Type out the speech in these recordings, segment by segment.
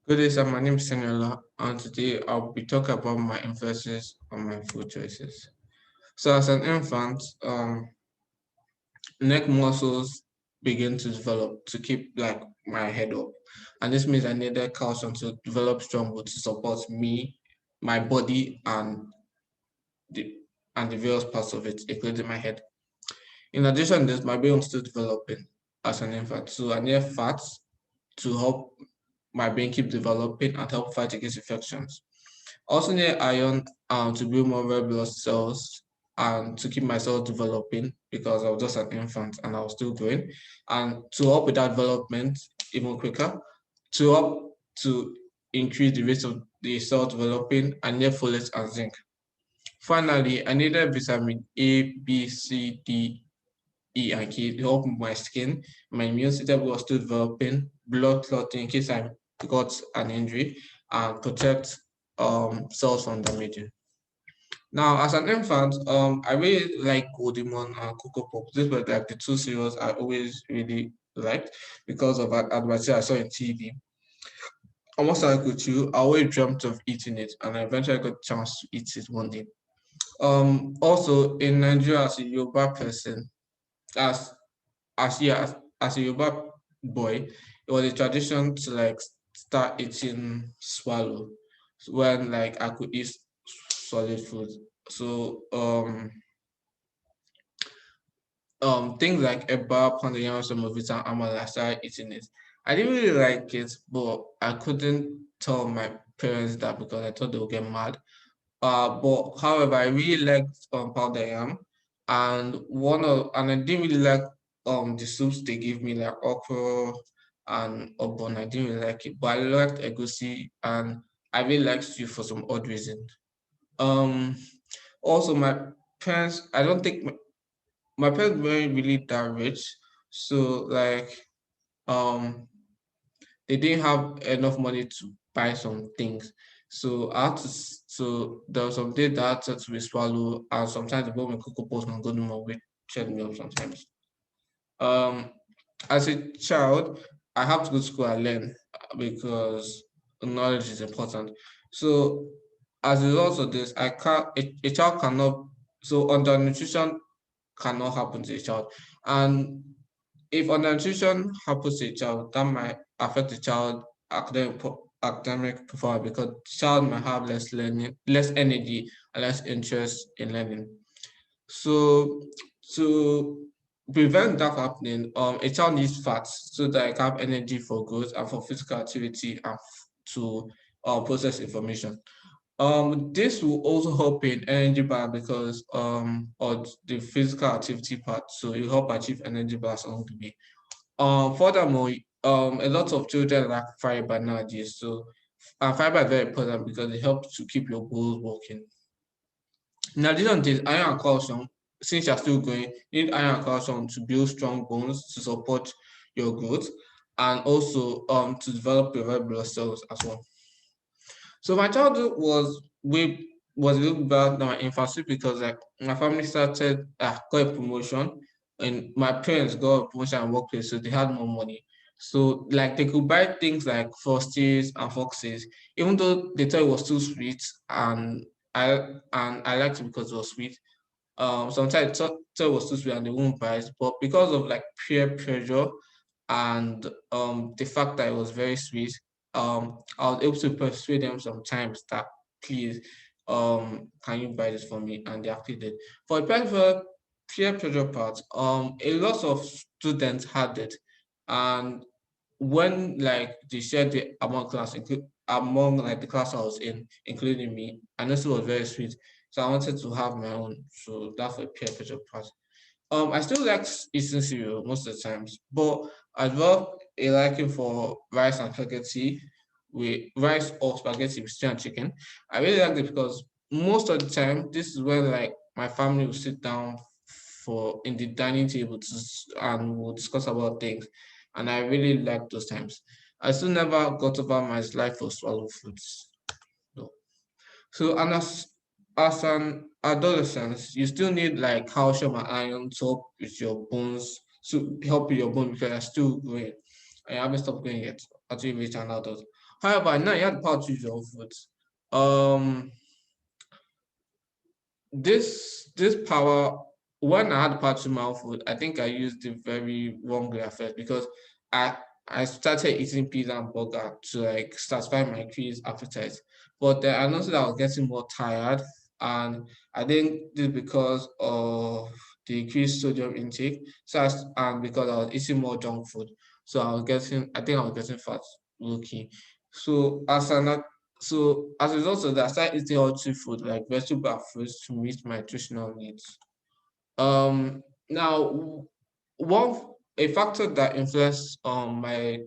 Good day, sir. My name is Seniola, and today I'll be talking about my influences on my food choices. So, as an infant, neck muscles begin to develop to keep like my head up, and this means I needed calcium to develop strong wood to support me, my body, the and the various parts of it, including my head. In addition to this, my brain was still developing as an infant, so I needed fats to help my brain keep developing and help fight against infections. Also need iron to build more red blood cells and to keep my cells developing because I was just an infant and I was still growing. And to help with that development even quicker, to help to increase the rate of the cell developing, I need folate and zinc. Finally, I needed vitamin A, B, C, D, E, and K to help my skin. My immune system was still developing, blood clotting in case I got an injury, and protect cells from damaging. Now, as an infant, I really like Golden Mon and Cocoa Pop. These were like the two cereals I always really liked because of an advertisement I saw in TV. Almost like with you, I always dreamt of eating it, and I eventually got a chance to eat it one day. Also in Nigeria, as a Yoruba person, as as a Yoruba boy, it was a tradition to like start eating swallow when like I could eat solid food. So things like eba, pounded yam, semovita, amala, I started eating it. I didn't really like it, but I couldn't tell my parents that because I thought they would get mad. But however, I really liked pounded yam, and I didn't really like the soups they give me like okra and obon. I didn't really like it, but I liked egusi and I really liked stew for some odd reason. Um, Also my parents, I don't think my parents weren't really that rich, so like um they didn't have enough money to buy some things. So I had to, so there was some days that I had to be swallow, and sometimes the bowl with cocoa post and golden milk with check me up sometimes. Um, as a child, I have to go to school and learn because knowledge is important. So as a result of this, I can't a child cannot so undernutrition cannot happen to a child. And if undernutrition happens to a child, that might affect the child academic performance because the child might have less learning, less energy, and less interest in learning. So to prevent that happening, a child needs fats so that it can have energy for growth and for physical activity and to process information. This will also help in energy balance because or the physical activity part, so it help achieve energy balance along the way. Furthermore, a lot of children lack fiber nowadays, so fiber is very important because it helps to keep your bones working. In addition to this, iron and calcium, since you're still growing, you need iron and calcium to build strong bones to support your growth and also to develop your red blood cells as well. So my childhood was a little bad than my infancy because like my family started got a promotion and my parents got a promotion at workplace, so they had more money. So like they could buy things like Frosties and Foxes, even though they thought it was too sweet and I liked it because it was sweet. Sometimes thought it was too sweet and they won't buy it, but because of like peer pressure and the fact that it was very sweet, I was able to persuade them sometimes that please, can you buy this for me? And they actually did. For the peer pressure part, a lot of students had it, and when like they shared the among class, among like the class I was in, including me, I noticed it was very sweet. So I wanted to have my own. So that's the peer pressure part. I still like eating cereal most of the times, but I developed a liking for rice and spaghetti with rice or spaghetti with stew and chicken. I really like it because most of the time, this is when like my family will sit down for in the dining table and we'll discuss about things, and I really like those times. I still never got over my dislike for swallow foods. No. So, and as an adolescent, you still need like calcium and iron to help with your bones, to help with your bone because you're still growing. I haven't stopped growing yet until you reach an adult. However, now you have the power to choose your own foods. Um, this power, when I had the power to choose my own food, I think I used it very wrongly at first because I I started eating pizza and burger to like satisfy my increased appetite. But then I noticed that I was getting more tired, and I think this because of the increased sodium intake. And because I was eating more junk food, so I think I was getting fat, low key. So as a result of that, I started eating healthy food like vegetable and fruits to meet my nutritional needs. Now one a factor that influenced my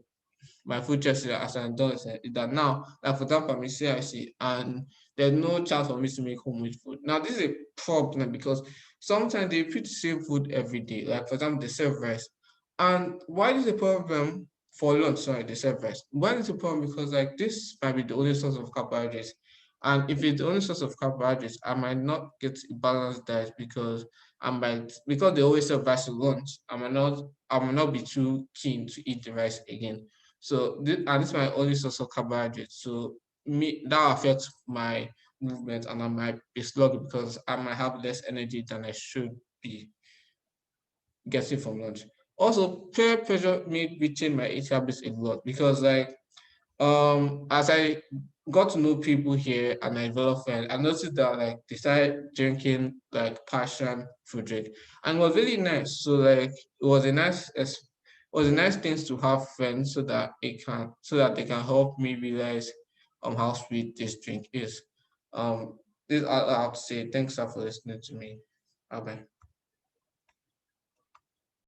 food choices as an adolescent is that now, like for example, I'm in CIC and there's no chance for me to make homemade food. Now, this is a problem because sometimes they repeat the same food every day. Like for example, they serve rice. And why is the problem for lunch? Sorry, they serve rice. Why is the problem? Because like this might be the only source of carbohydrates. And if it's the only source of carbohydrates, I might not get a balanced diet because they always serve rice to lunch. I might not be too keen to eat the rice again. And this is my only source of carbohydrates. So me that affects my movement, and I might be sluggy because I might have less energy than I should be getting from lunch. Also, peer pressure made me change my eating habits a lot because like as I got to know people here and I developed friends, I noticed that like they started drinking like passion fruit drink, and it was really nice. So like it was a nice thing to have friends so that they can help me realize how sweet this drink is. Um this I have to say thanks sir, for listening to me. Bye bye.